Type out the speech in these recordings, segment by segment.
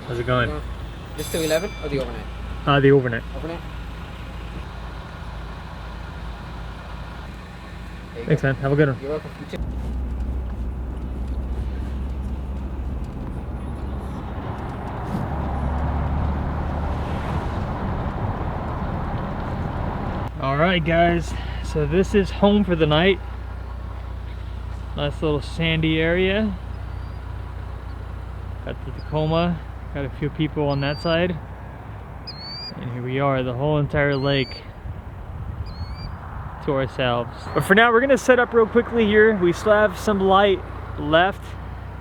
How's it going? Just till 11 or the overnight? The overnight. Overnight? Thanks, man. Have a good one. You're welcome. You too. Alright guys, so this is home for the night. Nice little sandy area. Got the Tacoma, got a few people on that side. And here we are, the whole entire lake to ourselves. But for now, we're gonna set up real quickly here. We still have some light left.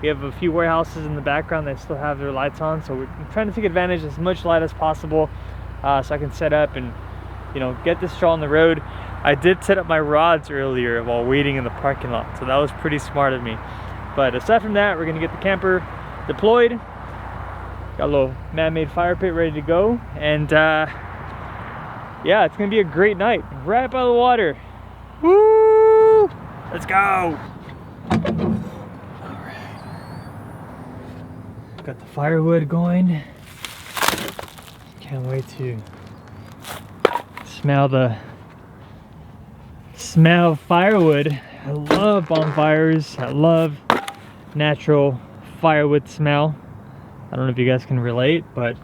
We have a few warehouses in the background that still have their lights on, so we're trying to take advantage of as much light as possible so I can set up and, you know, get this show on the road. I did set up my rods earlier while waiting in the parking lot, so that was pretty smart of me. But aside from that, we're gonna get the camper deployed. Got a little man-made fire pit ready to go, and yeah, it's gonna be a great night right by the water. Woo! Let's go! Alright. Got the firewood going. Can't wait to smell the smell of firewood. I love bonfires. I love natural firewood smell. I don't know if you guys can relate, but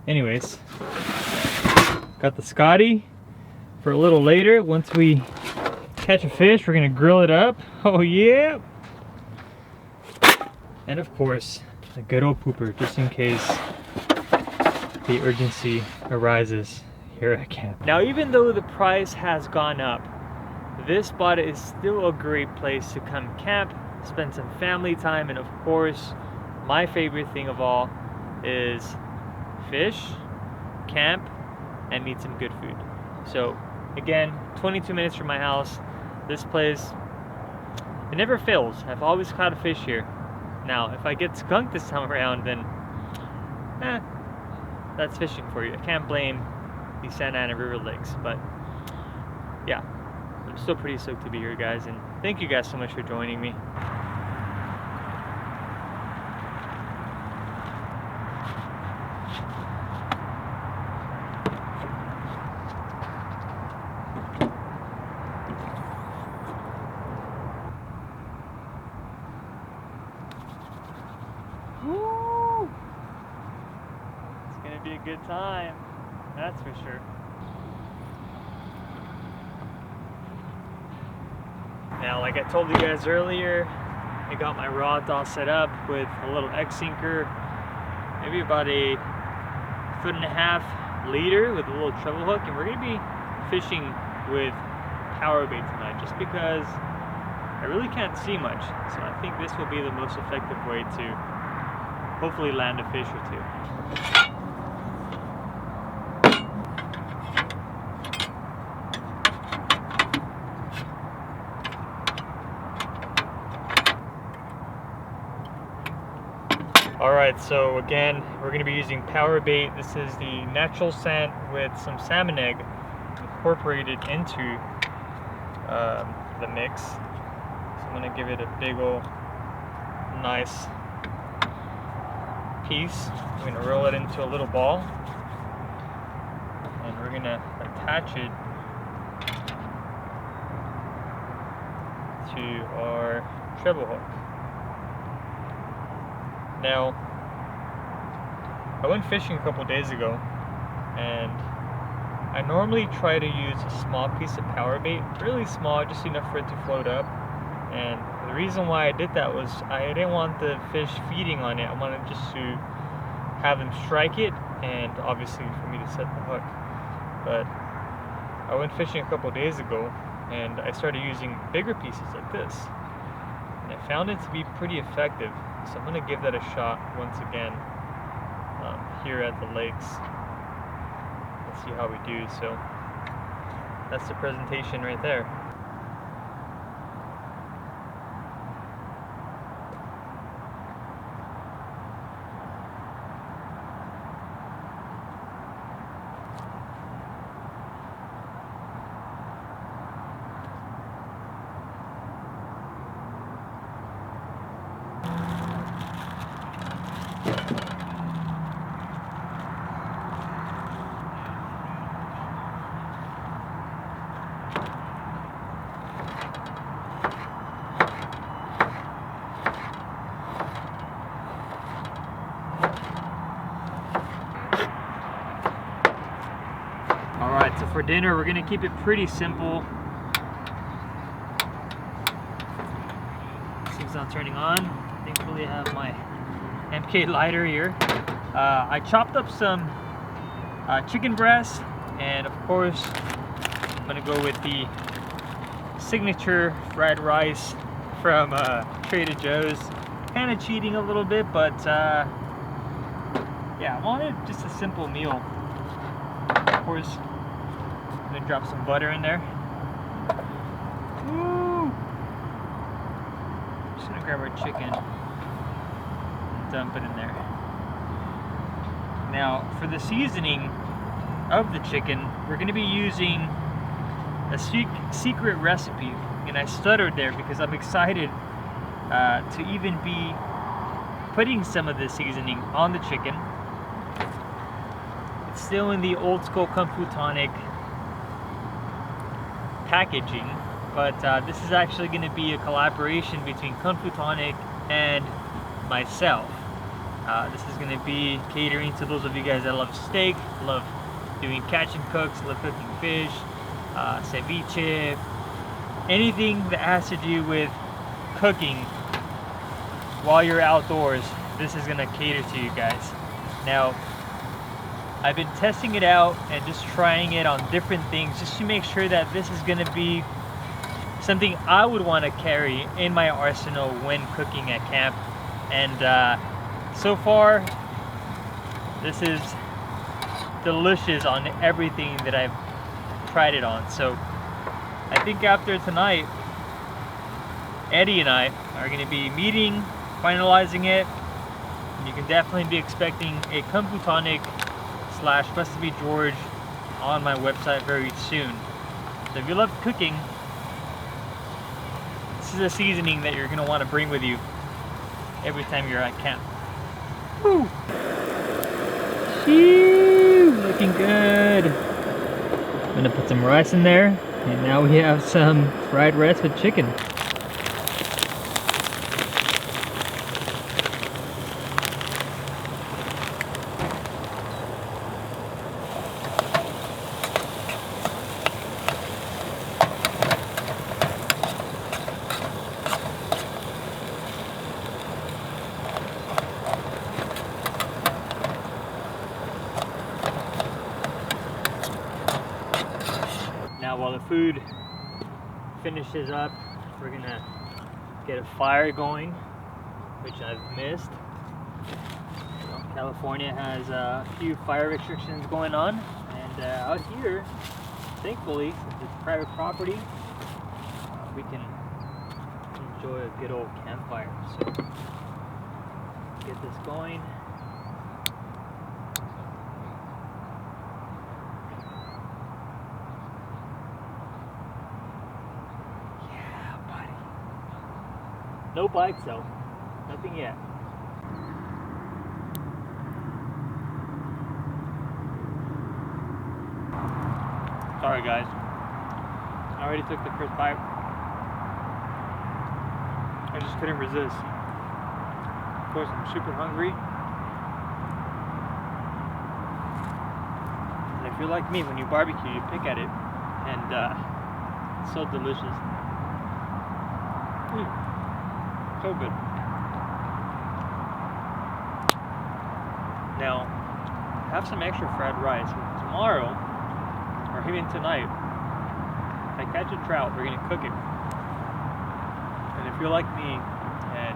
anyways, got the Scotty for a little later. Once we catch a fish, we're gonna grill it up. Oh yeah! And of course, a good old pooper, just in case the urgency arises here at camp. Now, even though the price has gone up, this spot is still a great place to come camp, spend some family time, and of course, my favorite thing of all is fish, camp, and eat some good food. So again, 22 minutes from my house. This place, it never fails. I've always caught a fish here. Now, if I get skunked this time around, then that's fishing for you. I can't blame the Santa Ana River Lakes, but yeah, I'm still pretty stoked to be here, guys, and thank you guys so much for joining me. Woo! It's gonna be a good time, that's for sure. Now, like I told you guys earlier, I got my rods all set up with a little X-Sinker, maybe about a 1.5 leader with a little treble hook, and we're gonna be fishing with power bait tonight, just because I really can't see much. So I think this will be the most effective way to hopefully land a fish or two. Alright, so again, we're going to be using power bait. This is the natural scent with some salmon egg incorporated into the mix. So I'm going to give it a big ol' nice piece. I'm going to roll it into a little ball, and we're going to attach it to our treble hook. Now, I went fishing a couple days ago, and I normally try to use a small piece of power bait, really small, just enough for it to float up. And the reason why I did that was I didn't want the fish feeding on it. I wanted just to have them strike it, and obviously for me to set the hook. But I went fishing a couple days ago, and I started using bigger pieces like this, and I found it to be pretty effective. So I'm going to give that a shot once again here at the lakes. Let's see how we do. So that's the presentation right there. for dinner, we're gonna keep it pretty simple. This thing's not turning on. Thankfully I have my MK lighter here. I chopped up some chicken breast, and of course I'm gonna go with the signature fried rice from Trader Joe's. Kind of cheating a little bit, but yeah, I wanted just a simple meal. Of course, I'm gonna drop some butter in there. Woo! Just gonna grab our chicken and dump it in there. Now, for the seasoning of the chicken, we're gonna be using a secret recipe, and I stuttered there because I'm excited to even be putting some of the seasoning on the chicken. It's still in the old school KungFUtonic packaging, but this is actually going to be a collaboration between KungFUtonic and myself. This is going to be catering to those of you guys that love steak, love doing catch and cooks, love cooking fish, ceviche, anything that has to do with cooking while you're outdoors. This is going to cater to you guys. Now, I've been testing it out and just trying it on different things just to make sure that this is going to be something I would want to carry in my arsenal when cooking at camp. And so far, this is delicious on everything that I've tried it on. So I think after tonight, Eddie and I are going to be meeting, finalizing it. And you can definitely be expecting a KungFUtonic / Bustabeatgeorge on my website very soon. So if you love cooking, this is a seasoning that you're going to want to bring with you every time you're at camp. Woo! Shoo! Looking good. I'm going to put some rice in there, and now we have some fried rice with chicken. Now while the food finishes up, we're gonna get a fire going, which I've missed. You know, California has a few fire restrictions going on, and out here, thankfully, since it's private property, we can enjoy a good old campfire. So get this going. No bites though, nothing yet. Sorry guys, I already took the first bite. I just couldn't resist. Of course, I'm super hungry. And if you're like me, when you barbecue, you pick at it, and it's so delicious. So good. Now, have some extra fried rice. Tomorrow, or even tonight, if I catch a trout, we're gonna cook it. And if you're like me and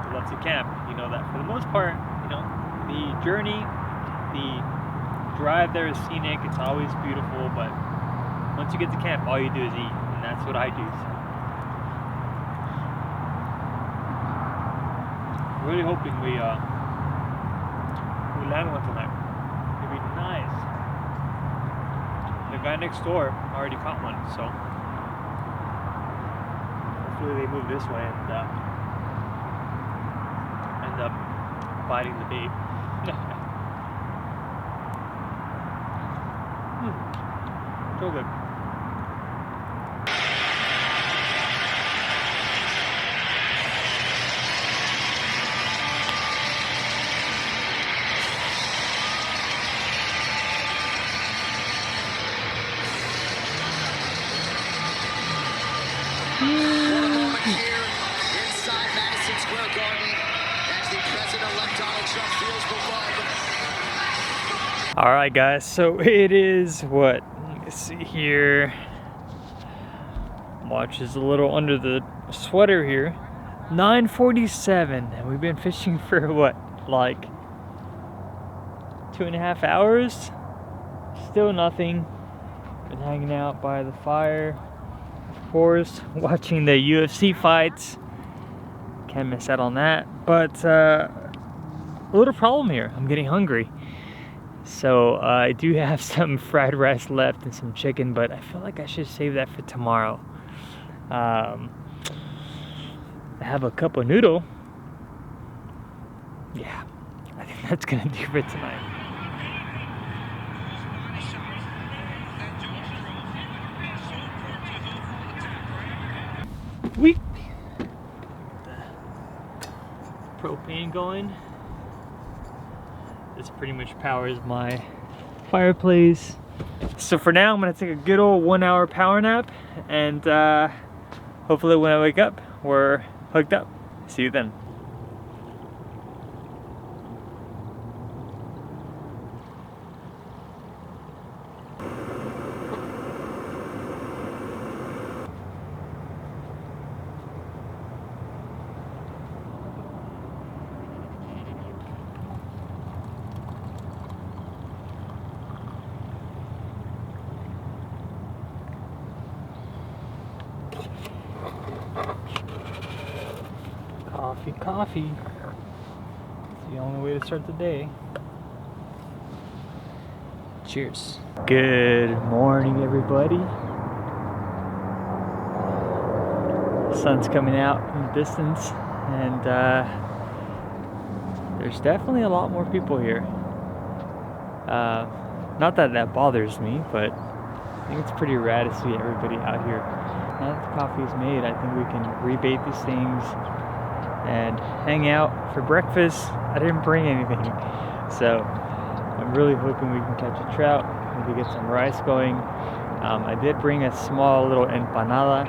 you love to camp, you know that for the most part, you know, the journey, the drive there is scenic, it's always beautiful, but once you get to camp, all you do is eat, and that's what I do. So. Really hoping we land one tonight. It'd be nice. The guy next door already caught one, so hopefully they move this way and end up biting the bait. So good. All right, guys, so it is what? Let me see here. Watch is a little under the sweater here. 9:47, and we've been fishing for what, like 2.5 hours? Still nothing. Been hanging out by the fire, of course, watching the UFC fights. Can't miss out on that. But a little problem here. I'm getting hungry. So I do have some fried rice left and some chicken, but I feel like I should save that for tomorrow. I have a cup of noodle. Yeah, I think that's gonna do for tonight. We propane going. This pretty much powers my fireplace. So for now, I'm gonna take a good old 1 hour power nap, and hopefully when I wake up, we're hooked up. See you then. Coffee. It's the only way to start the day. Cheers. Good morning, everybody. The sun's coming out in the distance, and there's definitely a lot more people here. Not that that bothers me, but I think it's pretty rad to see everybody out here. Now that the coffee is made, I think we can rebait these things and hang out for breakfast. I didn't bring anything, so I'm really hoping we can catch a trout, maybe get some rice going. I did bring a small little empanada,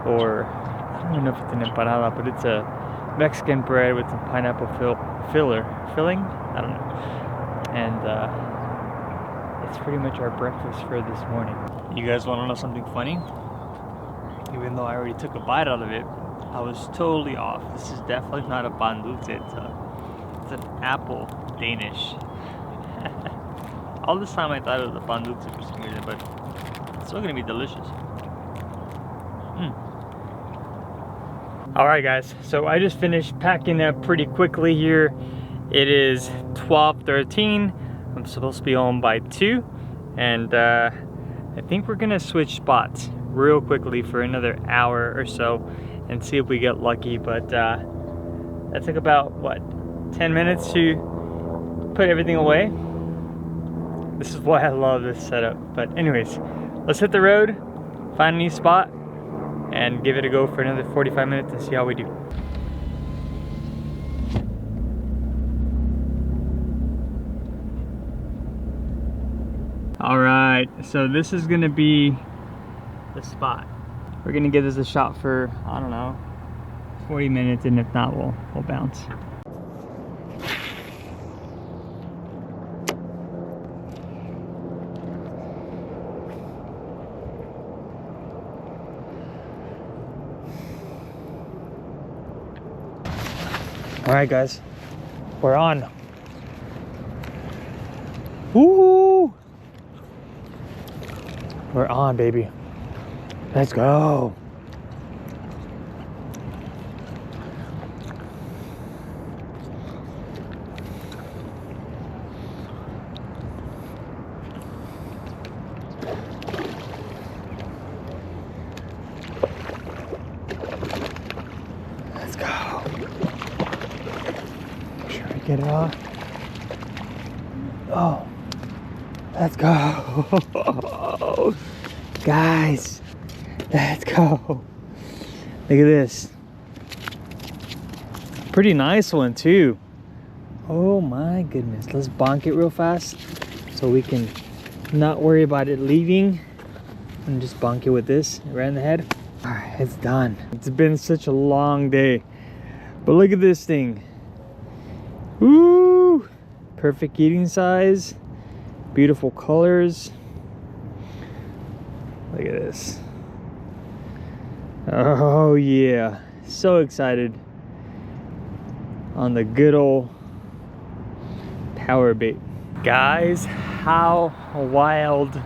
or I don't even know if it's an empanada, but it's a Mexican bread with some pineapple filling, I don't know. And it's pretty much our breakfast for this morning. You guys want to know something funny? Even though I already took a bite out of it, I was totally off. This is definitely not a pan dulce. It's an apple Danish. All this time I thought it was a pan dulce for some reason, but it's still gonna be delicious. Alright guys, so I just finished packing up pretty quickly here. It is 12:13. I'm supposed to be home by 2, and I think we're gonna switch spots real quickly for another hour or so and see if we get lucky. But that took about, what, 10 minutes to put everything away. This is why I love this setup. But anyways, let's hit the road, find a new spot, and give it a go for another 45 minutes and see how we do. All right, so this is gonna be the spot. We're gonna give this a shot for, I don't know, 40 minutes, and if not, we'll bounce. All right, guys, we're on. Woo! We're on, baby. Let's go. Let's go. Make sure we get it off. Oh, let's go. Guys, let's go. Look at this. Pretty nice one too. Oh my goodness. Let's bonk it real fast so we can not worry about it leaving, and just bonk it with this right in the head. All right, it's done. It's been such a long day, but look at this thing. Woo! Perfect eating size. Beautiful colors. Look at this. Oh yeah. So excited on the good old power bait. Guys, how wild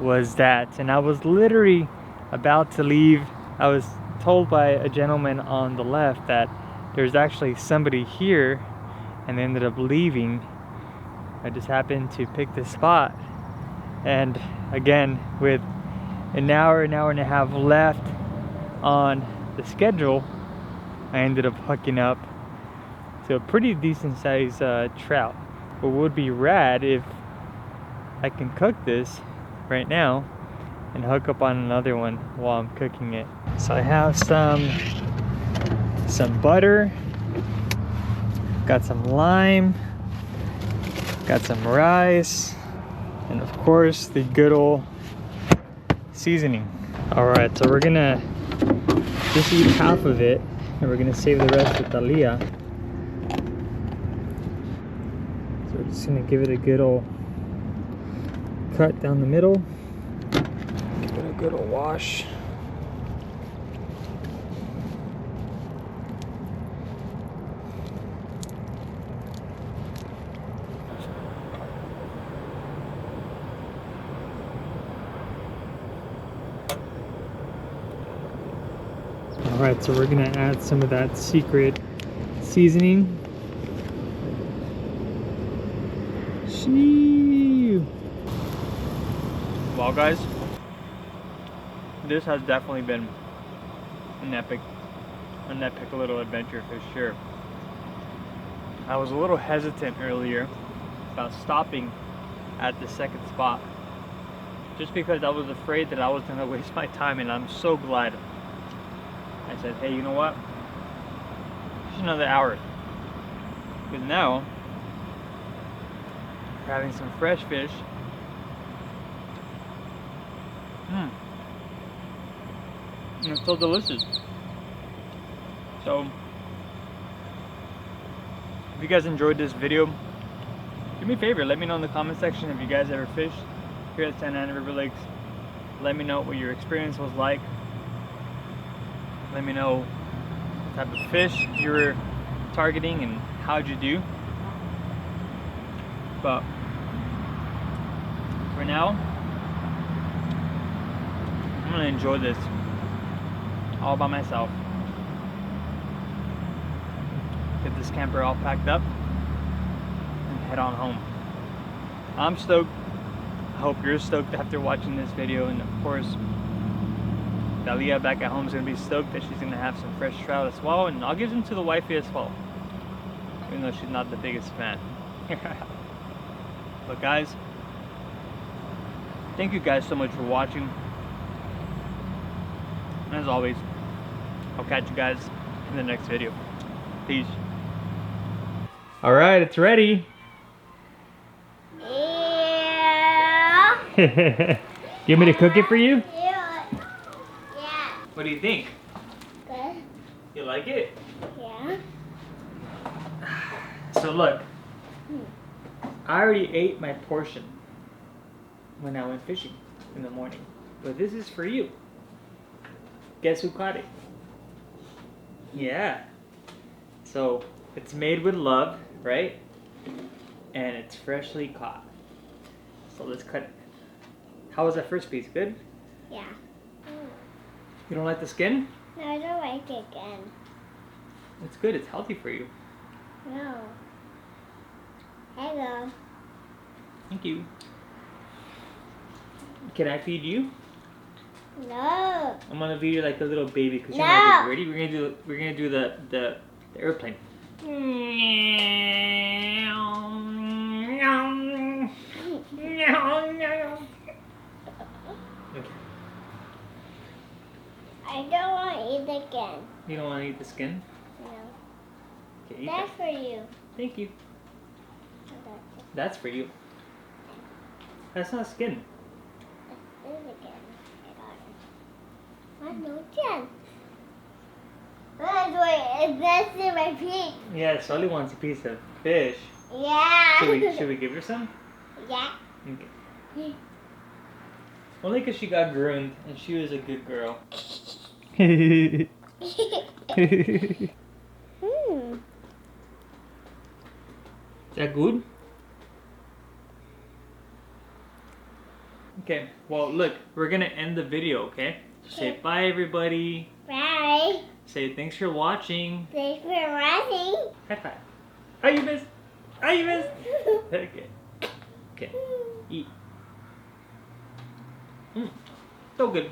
was that? And I was literally about to leave. I was told by a gentleman on the left that there's actually somebody here, and they ended up leaving. I just happened to pick this spot, and again, with an hour and a half left on the schedule, I ended up hooking up to a pretty decent sized trout. What would be rad if I can cook this right now and hook up on another one while I'm cooking it. So I have some butter, got some lime, got some rice, and of course the good old seasoning. All right, so we're gonna just eat half of it and we're gonna save the rest with Talia. So we're just gonna give it a good old cut down the middle. Give it a good old wash. Alright, so we're gonna add some of that secret seasoning. Well guys, this has definitely been an epic little adventure for sure. I was a little hesitant earlier about stopping at the second spot, just because I was afraid that I was gonna waste my time, and I'm so glad I said, hey, you know what? Just another hour. Because now we're having some fresh fish. And it's so delicious. So if you guys enjoyed this video, do me a favor, let me know in the comment section if you guys ever fished here at Santa Ana River Lakes. Let me know what your experience was like. Let me know what type of fish you were targeting and how'd you do. But for now, I'm gonna enjoy this all by myself. Get this camper all packed up and head on home. I'm stoked. I hope you're stoked after watching this video, and of course Dalia back at home is going to be stoked that she's going to have some fresh trout as well, and I'll give them to the wifey as well, even though she's not the biggest fan. But guys, thank you guys so much for watching. And as always, I'll catch you guys in the next video. Peace. Alright, it's ready. Yeah. You want me to cook it for you? Yeah. What do you think? Good. You like it? Yeah. So look, I already ate my portion when I went fishing in the morning, but this is for you. Guess who caught it? Yeah. So it's made with love, right? And it's freshly caught. So let's cut it. How was that first piece? Good? Yeah. You don't like the skin? No, I don't like it again. It's good. It's healthy for you. No. Hello. Thank you. Can I feed you? No. I'm gonna feed you like a little baby because No. you're not ready. We're gonna do the airplane. Okay. I don't want to eat again. You don't want to eat the skin? No. Okay, eat That's that. for you. Thank you. Okay. That's for you. That's not skin. This is again. I got it. I no chance. That's in my feet. Yeah, Sully wants a piece of fish. Yeah. Should we give her some? Yeah. Okay. Only because she got groomed and she was a good girl. Is that good? Okay, well look, we're gonna end the video, okay? So say bye everybody. Bye. Say thanks for watching. Thanks for watching. High five. Oh, you missed. Oh, you missed. Okay. Okay. Eat. So good.